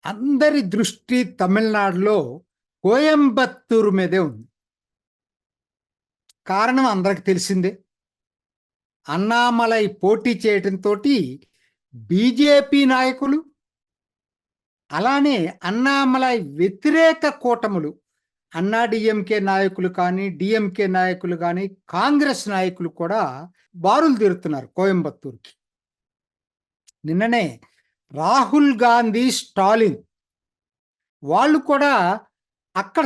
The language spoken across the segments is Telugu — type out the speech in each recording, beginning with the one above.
అందరి దృష్టి తమిళనాడులో కోయంబత్తూరు మీదే ఉంది. కారణం అందరికి తెలిసిందే. అన్నామలై పోటీ చేయడంతో బీజేపీ నాయకులు, అలానే అన్నామలై వ్యతిరేక కూటములు, అన్నా డిఎంకే నాయకులు కానీ, డిఎంకే నాయకులు కానీ, కాంగ్రెస్ నాయకులు కూడా బారులు తీరుతున్నారు కోయంబత్తూరుకి. నిన్ననే రాహుల్ గాంధీ, స్టాలిన్ వాళ్ళు కూడా అక్కడ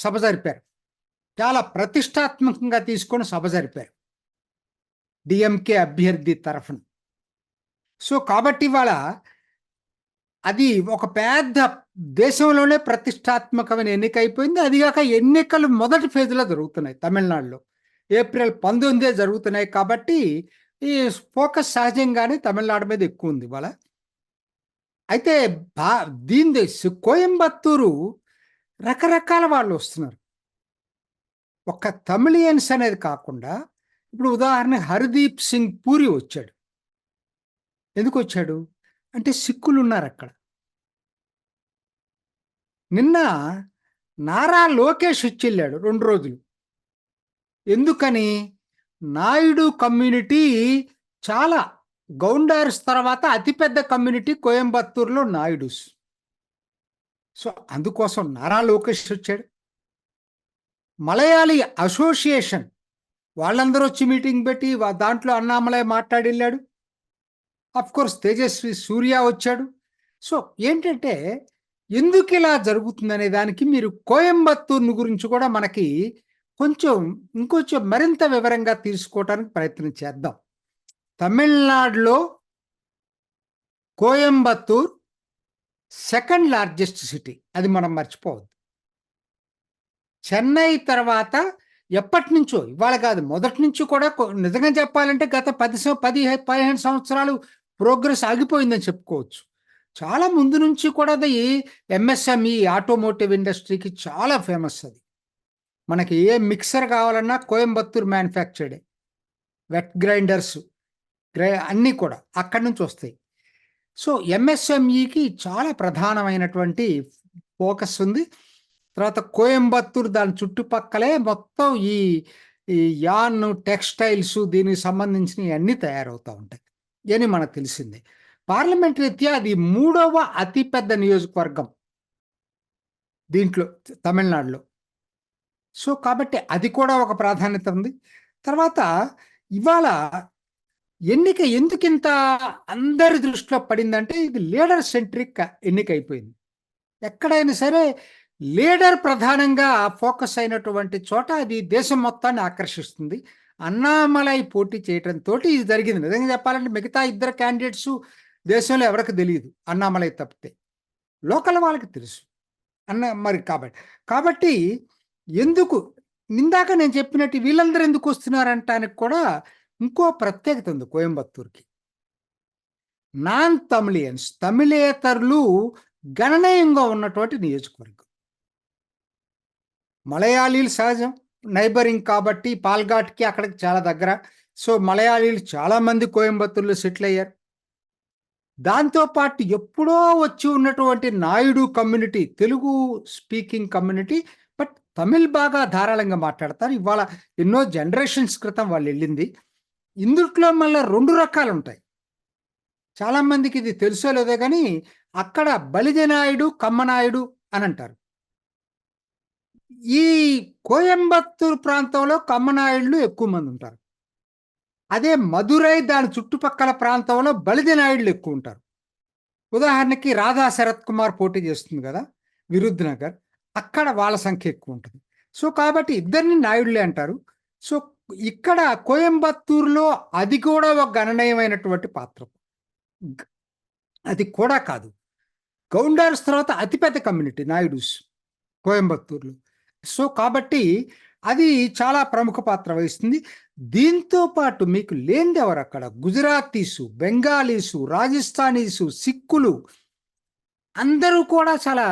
సభ జరిపారు. చాలా ప్రతిష్టాత్మకంగా తీసుకొని సభ జరిపారు డిఎంకే అభ్యర్థి తరఫున. సో కాబట్టి ఇవాళ అది ఒక పెద్ద దేశంలోనే ప్రతిష్టాత్మకమైన ఎన్నిక అయిపోయింది. అదిగాక ఎన్నికలు మొదటి ఫేజ్లో జరుగుతున్నాయి తమిళనాడులో. ఏప్రిల్ 19 జరుగుతున్నాయి కాబట్టి ఈ ఫోకస్ సహజంగానే తమిళనాడు మీద ఎక్కువ ఉంది ఇవాళ. అయితే దీని కోయంబత్తూరు రకరకాల వాళ్ళు వస్తున్నారు. ఒక్క తమిళియన్స్ అనేది కాకుండా ఇప్పుడు ఉదాహరణ హర్దీప్ సింగ్ పూరి వచ్చాడు. ఎందుకు వచ్చాడు అంటే సిక్కులు ఉన్నారు అక్కడ. నిన్న నారా లోకేష్ వచ్చి వెళ్ళాడు 2 రోజులు. ఎందుకని? నాయుడు కమ్యూనిటీ చాలా గౌండార్స్ తర్వాత అతిపెద్ద కమ్యూనిటీ కోయంబత్తూరులో నాయుడుస్. సో అందుకోసం నారా లోకేష్ వచ్చాడు. మలయాళీ అసోసియేషన్ వాళ్ళందరూ వచ్చి మీటింగ్ పెట్టి దాంట్లో అన్నామలై మాట్లాడి వెళ్ళాడు. కోర్స్ తేజస్వి సూర్య వచ్చాడు. సో ఏంటంటే ఎందుకు ఇలా జరుగుతుందనే దానికి మీరు కోయంబత్తూరు గురించి కూడా మనకి ఇంకొంచెం మరింత వివరంగా తీసుకోవడానికి ప్రయత్నం చేద్దాం. తమిళనాడులో కోయంబత్తూర్ సెకండ్ లార్జెస్ట్ సిటీ, అది మనం మర్చిపోవద్దు. చెన్నై తర్వాత ఎప్పటి నుంచో, ఇవాళ కాదు మొదటి నుంచి కూడా నిజంగా చెప్పాలంటే గత 15 సంవత్సరాలు ప్రోగ్రెస్ ఆగిపోయిందని చెప్పుకోవచ్చు. చాలా ముందు నుంచి కూడా అది ఎంఎస్ఎంఈ ఆటోమోటివ్ ఇండస్ట్రీకి చాలా ఫేమస్. అది మనకి ఏ మిక్సర్ కావాలన్నా కోయంబత్తూర్ మ్యానుఫ్యాక్చర్డే. వెట్ గ్రైండర్స్ అన్నీ కూడా అక్కడి నుంచి వస్తాయి. సో ఎంఎస్ఎంఈకి చాలా ప్రధానమైనటువంటి ఫోకస్ ఉంది. తర్వాత కోయంబత్తూర్ దాని చుట్టుపక్కలే మొత్తం ఈ యాన్ టెక్స్టైల్స్ దీనికి సంబంధించినవి అన్నీ తయారవుతూ ఉంటాయి అని మనకు తెలిసిందే. పార్లమెంట్ రీత్యా అది 3వ అతిపెద్ద నియోజకవర్గం దీంట్లో తమిళనాడులో. సో కాబట్టి అది కూడా ఒక ప్రాధాన్యత ఉంది. తర్వాత ఇవాళ ఎన్నిక ఎందుకింత అందరి దృష్టిలో పడిందంటే ఇది లీడర్ సెంట్రిక్ ఎన్నిక అయిపోయింది. ఎక్కడైనా సరే లీడర్ ప్రధానంగా ఫోకస్ అయినటువంటి చోట అది దేశం మొత్తాన్ని ఆకర్షిస్తుంది. అన్నామలై పోటీ చేయడంతో ఇది జరిగింది. నిజంగా చెప్పాలంటే మిగతా 2 క్యాండిడేట్స్ దేశంలో ఎవరికి తెలియదు, అన్నామలై తప్పితే. లోకల్ వాళ్ళకి తెలుసు మరి కాబట్టి ఎందుకు ఇందాక నేను చెప్పినట్టు వీళ్ళందరూ ఎందుకు వస్తున్నారంటానికి కూడా ఇంకో ప్రత్యేకత ఉంది కోయంబత్తూరుకి. నాన్ తమిళియన్స్, తమిళేతరులు గణనీయంగా ఉన్నటువంటి నియోజకవర్గం. మలయాళీలు సహజం, నైబరింగ్ కాబట్టి పాల్ఘాట్కి అక్కడికి చాలా దగ్గర. సో మలయాళీలు చాలామంది కోయంబత్తూరులో సెటిల్ అయ్యారు. దాంతోపాటు ఎప్పుడో వచ్చి ఉన్నటువంటి Naidu community, Telugu speaking community, but Tamil బాగా ధారాళంగా మాట్లాడతారు. ఇవాళ ఎన్నో జనరేషన్స్ క్రితం వాళ్ళు వెళ్ళింది. ఇందుట్లో మళ్ళీ 2 రకాలు ఉంటాయి. చాలామందికి ఇది తెలుసో లేదో కానీ అక్కడ బలిజనాయుడు, కమ్మనాయుడు అని అంటారు. ఈ కోయంబత్తూరు ప్రాంతంలో కమ్మనాయుళ్ళు ఎక్కువ మంది ఉంటారు. అదే మదురై దాని చుట్టుపక్కల ప్రాంతంలో బలిజనాయుళ్ళు ఎక్కువ ఉంటారు. ఉదాహరణకి రాధా శరత్ కుమార్ పోటీ చేస్తుంది కదా విరుద్ నగర్, అక్కడ వాళ్ళ సంఖ్య ఎక్కువ ఉంటుంది. సో కాబట్టి ఇద్దరిని నాయుడులే అంటారు. సో ఇక్కడ కోయంబత్తూరులో అది కూడా ఒక గణనీయమైనటువంటి పాత్ర. అది కూడా కాదు, గౌండార్స్ తర్వాత అతిపెద్ద కమ్యూనిటీ నాయుడుస్ కోయంబత్తూరులో. సో కాబట్టి అది చాలా ప్రముఖ పాత్ర వహిస్తుంది. దీంతో పాటు మీకు లేనిది ఎవరు అక్కడ? గుజరాతీసు, బెంగాలీసు, రాజస్థానీసు, సిక్కులు అందరూ కూడా చాలా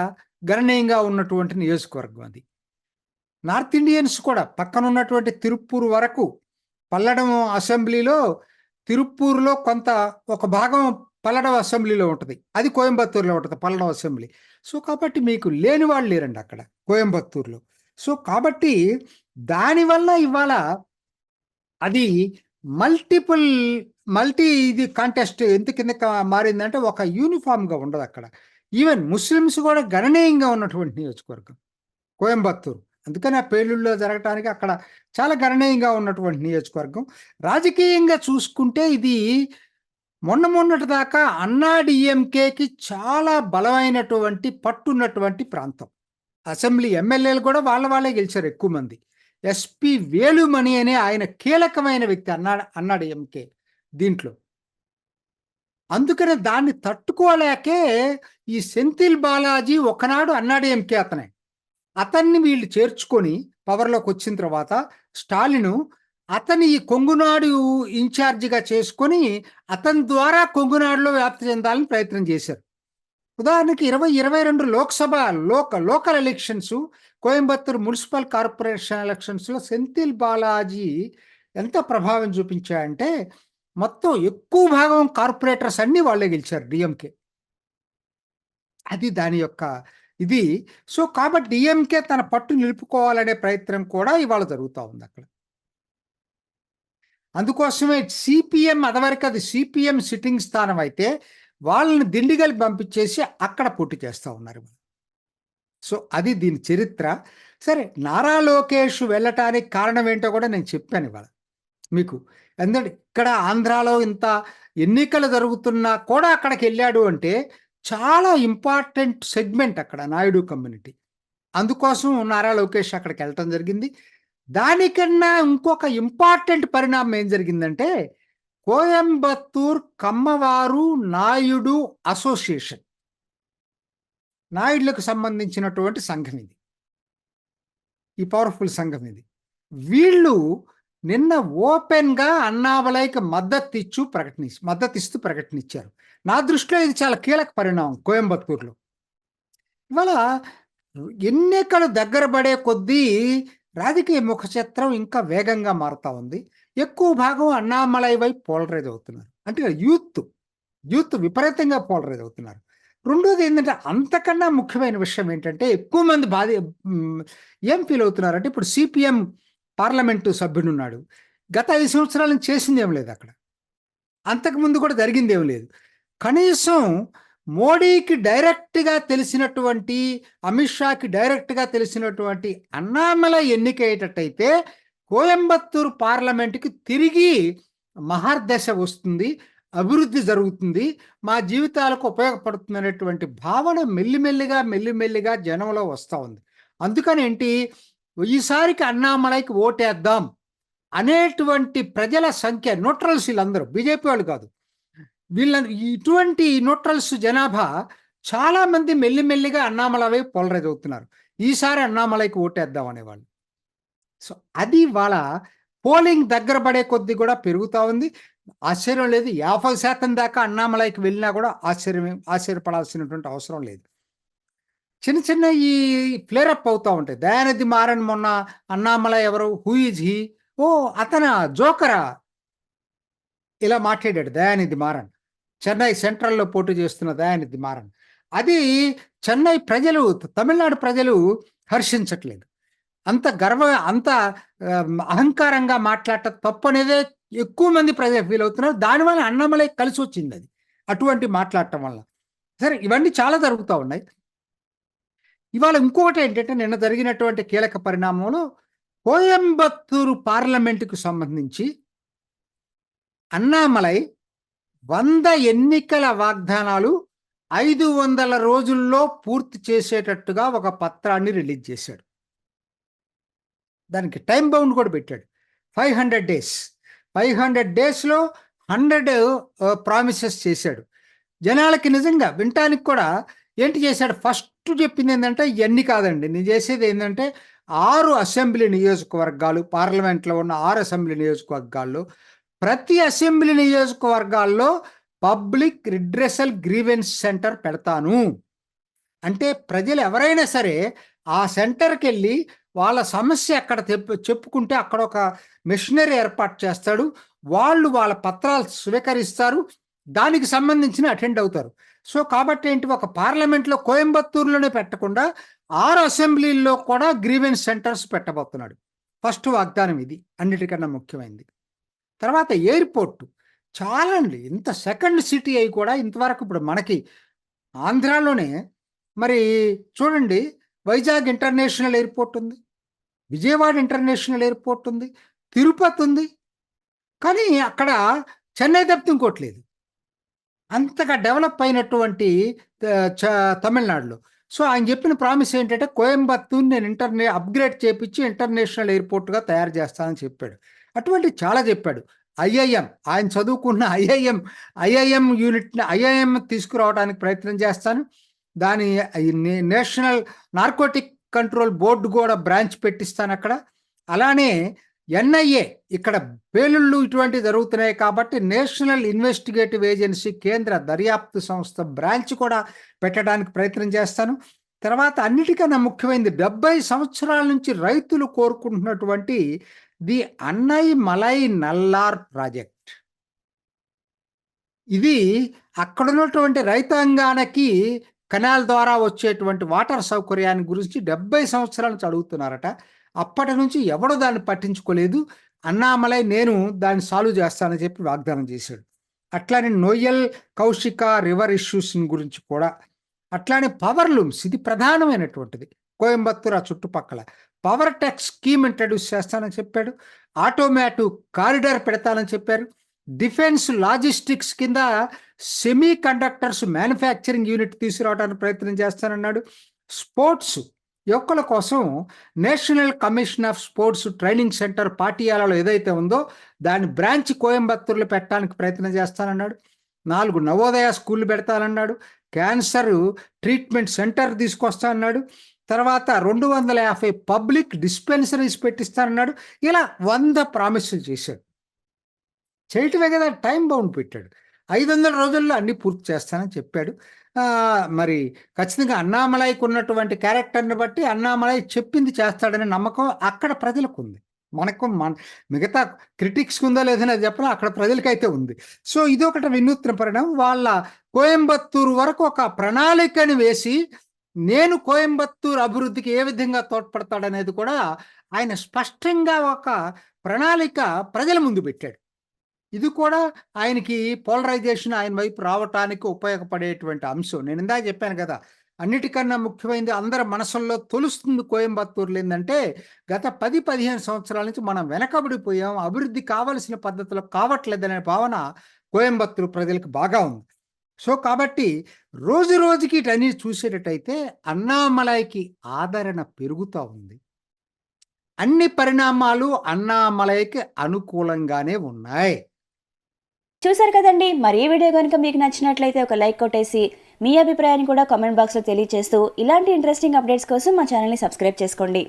గణనీయంగా ఉన్నటువంటి నియోజకవర్గం అది. నార్త్ ఇండియన్స్ కూడా పక్కన ఉన్నటువంటి తిరుప్పూర్ వరకు, పల్లడం అసెంబ్లీలో తిరుప్పూర్లో కొంత ఒక భాగం పల్లడం అసెంబ్లీలో ఉంటుంది, అది కోయంబత్తూరులో ఉంటుంది పల్లడం అసెంబ్లీ. సో కాబట్టి మీకు లేని వాళ్ళు లేరండి అక్కడ కోయంబత్తూరులో. సో కాబట్టి దానివల్ల ఇవాళ అది మల్టిపుల్ ఇది కాంటెస్ట్ ఎందుకు కింద మారిందంటే ఒక యూనిఫామ్గా ఉండదు అక్కడ. ఈవెన్ ముస్లిమ్స్ కూడా గణనీయంగా ఉన్నటువంటి నియోజకవర్గం కోయంబత్తూరు. అందుకని ఆ పేలుళ్ళలో జరగటానికి అక్కడ చాలా గణనీయంగా ఉన్నటువంటి నియోజకవర్గం. రాజకీయంగా చూసుకుంటే ఇది మొన్నటి దాకా అన్నా డిఎంకేకి చాలా బలమైనటువంటి పట్టున్నటువంటి ప్రాంతం. అసెంబ్లీ ఎమ్మెల్యేలు కూడా వాళ్ళే గెలిచారు ఎక్కువ మంది. ఎస్పి వేలుమణి అనే ఆయన కీలకమైన వ్యక్తి అన్నా డిఎంకే దీంట్లో. అందుకనే దాన్ని తట్టుకోలేకే ఈ సెంథిల్ బాలాజీ ఒకనాడు అన్నా డిఎంకే అతన్ని వీళ్ళు చేర్చుకొని పవర్లోకి వచ్చిన తర్వాత స్టాలిను అతని ఈ కొంగునాడు ఇన్ఛార్జిగా చేసుకొని అతని ద్వారా కొంగునాడులో వ్యాప్తి చెందాలని ప్రయత్నం చేశారు. ఉదాహరణకి 2022 Lok Sabha local elections, Coimbatore municipal corporation ఎలక్షన్స్లో సెంథిల్ బాలాజీ ఎంత ప్రభావం చూపించాయంటే మొత్తం ఎక్కువ భాగం కార్పొరేటర్స్ అన్ని వాళ్ళే గెలిచారు డిఎంకే. అది దాని యొక్క ఇది. సో కాబట్టి డిఎంకే తన పట్టు నిలుపుకోవాలనే ప్రయత్నం కూడా ఇవాళ జరుగుతూ ఉంది అక్కడ. అందుకోసమే సిపిఎం అదివరకు అది సిపిఎం సిట్టింగ్ స్థానం అయితే వాళ్ళని దిండిగలి పంపించేసి అక్కడ పోటీ చేస్తూ ఉన్నారు. సో అది దీని చరిత్ర. సరే, నారా లోకేష్ వెళ్ళటానికి కారణం ఏంటో కూడా నేను చెప్పాను ఇవాళ మీకు. ఎందుకంటే ఇక్కడ ఆంధ్రాలో ఇంత ఎన్నికలు జరుగుతున్నా కూడా అక్కడికి వెళ్ళాడు అంటే చాలా ఇంపార్టెంట్ సెగ్మెంట్ అక్కడ నాయుడు కమ్యూనిటీ. అందుకోసం నారా లోకేష్ అక్కడికి వెళ్ళటం జరిగింది. దానికన్నా ఇంకొక ఇంపార్టెంట్ పరిణామం ఏం జరిగిందంటే కోయంబత్తూర్ కమ్మవారు నాయుడు అసోసియేషన్, నాయుడులకు సంబంధించినటువంటి సంఘం ఇది, ఈ పవర్ఫుల్ సంఘం ఇది. వీళ్ళు నిన్న ఓపెన్గా అన్నామలైకి మద్దతిస్తూ ప్రకటనిచ్చారు. నా దృష్టిలో ఇది చాలా కీలక పరిణామం కోయంబత్తూరులో. ఇవాళ ఎన్నికలు దగ్గర పడే కొద్దీ రాజకీయ ముఖచిత్రం ఇంకా వేగంగా మారుతా ఉంది. ఎక్కువ భాగం అన్నామలై వైపు పోలరైజ్ అవుతున్నారు. అంటే యూత్ విపరీతంగా పోలరైజ్ అవుతున్నారు. రెండోది ఏంటంటే అంతకన్నా ముఖ్యమైన విషయం ఏంటంటే ఎక్కువ మంది ఏం ఫీల్ అవుతున్నారంటే ఇప్పుడు సిపిఎం పార్లమెంటు సభ్యుడున్నాడు. గత 5 సంవత్సరాల నుంచి చేసింది ఏం లేదు అక్కడ, అంతకుముందు కూడా జరిగింది ఏం లేదు. కనీసం మోడీకి డైరెక్ట్గా తెలిసినటువంటి, అమిత్ షాకి డైరెక్ట్గా తెలిసినటువంటి అన్నామలై ఎన్నికయ్యేటట్టయితే కోయంబత్తూరు పార్లమెంటుకి తిరిగి మహర్దశ వస్తుంది, అభివృద్ధి జరుగుతుంది, మా జీవితాలకు ఉపయోగపడుతుంది అనేటువంటి భావన మెల్లిమెల్లిగా జనంలో వస్తూ ఉంది. అందుకని ఏంటి, ఈసారికి అన్నామలైకి ఓటేద్దాం అనేటువంటి ప్రజల సంఖ్య, న్యూట్రల్స్ వీళ్ళందరూ, బీజేపీ వాళ్ళు కాదు, ఇటువంటి న్యూట్రల్స్ జనాభా చాలా మంది మెల్లిమెల్లిగా అన్నామలై వైపు పోలరైజ్ అవుతున్నారు. ఈసారి అన్నామలైకి ఓటేద్దాం అనేవాళ్ళు. సో అది వాళ్ళ పోలింగ్ దగ్గర పడే కొద్దీ కూడా పెరుగుతూ ఉంది. ఆశ్చర్యం లేదు, 50% దాకా అన్నామలైకి వెళ్ళినా కూడా ఆశ్చర్యపడాల్సినటువంటి అవసరం లేదు. చిన్న ఈ ఫ్లేరప్ అవుతూ ఉంటాయి. దయానిధి మారన్ మొన్న అన్నామలై ఎవరు, హూ ఈజ్ హీ, ఓ అతన జోకరా, ఇలా మాట్లాడాడు దయానిధి మారన్. చెన్నై సెంట్రల్లో పోటీ చేస్తున్న దయానిధి మారన్. అది చెన్నై ప్రజలు, తమిళనాడు ప్రజలు హర్షించట్లేదు. అంత అహంకారంగా మాట్లాడటం తప్పు అనేదే ఎక్కువ మంది ప్రజలు ఫీల్ అవుతున్నారు. దానివల్ల అన్నామలై కలిసి వచ్చింది అది, అటువంటి మాట్లాడటం వల్ల. సరే, ఇవన్నీ చాలా జరుగుతూ ఉన్నాయి. ఇవాళ ఇంకొకటి ఏంటంటే నిన్న జరిగినటువంటి కీలక పరిణామంలో కోయంబత్తూరు పార్లమెంటుకు సంబంధించి అన్నామలై 100 ఎన్నికల వాగ్దానాలు 500 రోజుల్లో పూర్తి చేసేటట్టుగా ఒక పత్రాన్ని రిలీజ్ చేశాడు. దానికి టైం బౌండ్ కూడా పెట్టాడు. 500 డేస్, 500 డేస్లో 100 ప్రామిసెస్ చేశాడు. జనాలకి నిజంగా వినటానికి కూడా ఏంటి చేశాడు, ఫస్ట్ చెప్పింది ఏంటంటే ఇవన్నీ కాదండి, నేను చేసేది ఏంటంటే 6 అసెంబ్లీ నియోజకవర్గాలు, పార్లమెంట్లో ఉన్న 6 అసెంబ్లీ నియోజకవర్గాల్లో ప్రతి అసెంబ్లీ నియోజకవర్గాల్లో పబ్లిక్ రిడ్రెసల్ గ్రీవెన్స్ సెంటర్ పెడతాను. అంటే ప్రజలు ఎవరైనా సరే ఆ సెంటర్కి వెళ్ళి వాళ్ళ సమస్య అక్కడ చెప్పుకుంటే అక్కడ ఒక మిషనరీ ఏర్పాటు చేస్తాడు. వాళ్ళు వాళ్ళ పత్రాలు స్వీకరిస్తారు. దానికి సంబంధించిన అటెండ్ అవుతారు. సో కాబట్టి ఏంటి, ఒక పార్లమెంట్లో కోయంబత్తూరులోనే పెట్టకుండా 6 అసెంబ్లీల్లో కూడా గ్రీవెన్స్ సెంటర్స్ పెట్టబోతున్నాడు. ఫస్ట్ వాగ్దానం ఇది, అన్నిటికన్నా ముఖ్యమైనది. తర్వాత ఎయిర్పోర్ట్ చాలా అండి, ఇంత సెకండ్ సిటీ అయి కూడా ఇంతవరకు ఇప్పుడు మనకి ఆంధ్రాలోనే మరి చూడండి, వైజాగ్ ఇంటర్నేషనల్ ఎయిర్పోర్ట్ ఉంది, విజయవాడ ఇంటర్నేషనల్ ఎయిర్పోర్ట్ ఉంది, తిరుపతి ఉంది. కానీ అక్కడ చెన్నై తప్పితే ఇంకోట్లేదు. అంతగా డెవలప్ అయినటువంటి తమిళనాడులో. సో ఆయన చెప్పిన ప్రామిస్ ఏంటంటే, కోయంబత్తూర్ నేను అప్గ్రేడ్ చేపించి ఇంటర్నేషనల్ ఎయిర్పోర్ట్గా తయారు చేస్తానని చెప్పాడు. అటువంటి చాలా చెప్పాడు. ఐఐఎం, ఆయన చదువుకున్న ఐఐఎం యూనిట్ని ఐఐఎం తీసుకురావడానికి ప్రయత్నం చేస్తాను. దాని నేషనల్ నార్కోటిక్ కంట్రోల్ బోర్డు కూడా బ్రాంచ్ పెట్టిస్తాను అక్కడ. అలానే ఎన్ఐఏ, ఇక్కడ పేలుళ్ళు ఇటువంటివి జరుగుతున్నాయి కాబట్టి నేషనల్ ఇన్వెస్టిగేటివ్ ఏజెన్సీ, కేంద్ర దర్యాప్తు సంస్థ బ్రాంచ్ కూడా పెట్టడానికి ప్రయత్నం చేస్తాను. తర్వాత అన్నిటికన్నా ముఖ్యమైనది, 70 సంవత్సరాల నుంచి రైతులు కోరుకుంటున్నటువంటి ది అన్నై మలై నల్లార్ ప్రాజెక్ట్. ఇది అక్కడ ఉన్నటువంటి రైతాంగానికి కెనాల్ ద్వారా వచ్చేటువంటి వాటర్ సౌకర్యాన్ని గురించి 70 సంవత్సరాల నుంచి అడుగుతున్నారట. అప్పటి నుంచి ఎవడో దాన్ని పట్టించుకోలేదు. అన్నామలై నేను దాన్ని సాల్వ్ చేస్తానని చెప్పి వాగ్దానం చేశాడు. అట్లానే నోయల్ కౌశిక రివర్ ఇష్యూస్ గురించి కూడా. అట్లానే పవర్ లూమ్స్, ఇది ప్రధానమైనటువంటిది. కోయంబత్తూర్ ఆ చుట్టుపక్కల పవర్ టెక్ స్కీమ్ ఇంట్రడ్యూస్ చేస్తానని చెప్పాడు. ఆటోమేటివ్ కారిడార్ పెడతానని చెప్పారు. డిఫెన్స్ లాజిస్టిక్స్ కింద సెమీ కండక్టర్స్ మ్యానుఫ్యాక్చరింగ్ యూనిట్ తీసుకురావడానికి ప్రయత్నం చేస్తానన్నాడు. స్పోర్ట్స్ యువకుల కోసం national commission of sports training centre పాటియాలలో ఏదైతే ఉందో దాని బ్రాంచ్ కోయంబత్తూరులో పెట్టడానికి ప్రయత్నం చేస్తానన్నాడు. 4 నవోదయ స్కూళ్ళు పెడతానన్నాడు. క్యాన్సర్ ట్రీట్మెంట్ సెంటర్ తీసుకొస్తానన్నాడు. తర్వాత 250 పబ్లిక్ డిస్పెన్సరీస్ పెట్టిస్తానన్నాడు. ఇలా 100 ప్రామిసులు చేశాడు. చేయటమే కదా, టైం బౌండ్ పెట్టాడు. 500 రోజుల్లో అన్ని పూర్తి చేస్తానని చెప్పాడు. మరి ఖచ్చితంగా అన్నామలైకి ఉన్నటువంటి క్యారెక్టర్ని బట్టి అన్నామలై చెప్పింది చేస్తాడనే నమ్మకం అక్కడ ప్రజలకు ఉంది. మనకు మిగతా క్రిటిక్స్కి ఉందో లేదని అది చెప్పినా అక్కడ ప్రజలకైతే ఉంది. సో ఇది ఒకటి వినూత్న పరిణామం. వాళ్ళ కోయంబత్తూరు వరకు ఒక ప్రణాళికని వేసి నేను కోయంబత్తూరు అభివృద్ధికి ఏ విధంగా తోడ్పడతాడనేది కూడా ఆయన స్పష్టంగా ఒక ప్రణాళిక ప్రజల ముందు పెట్టాడు. ఇది కూడా ఆయనకి పోలరైజేషన్ ఆయన వైపు రావటానికి ఉపయోగపడేటువంటి అంశం. నేను ఇందాక చెప్పాను కదా, అన్నిటికన్నా ముఖ్యమైనది అందరి మనసుల్లో తొలుస్తుంది కోయంబత్తూరులో ఏంటంటే, గత 10-15 సంవత్సరాల నుంచి మనం వెనకబడిపోయాం, అభివృద్ధి కావలసిన పద్ధతిలో కావట్లేదనే భావన కోయంబత్తూరు ప్రజలకు బాగా ఉంది. సో కాబట్టి రోజు రోజుకి ఇటన్నీ చూసేటట్టయితే అన్నామలైకి ఆదరణ పెరుగుతూ ఉంది. అన్ని పరిణామాలు అన్నామలైకి అనుకూలంగానే ఉన్నాయి. చూసారు కదండి. మరి ఈ వీడియో కనుక మీకు నచ్చినట్లయితే ఒక లైక్ కొట్టేసి మీ అభిప్రాయాన్ని కూడా కామెంట్ బాక్స్లో తెలియజేస్తూ ఇలాంటి ఇంట్రెస్టింగ్ అప్డేట్స్ కోసం మా ఛానల్ని సబ్స్క్రైబ్ చేసుకోండి.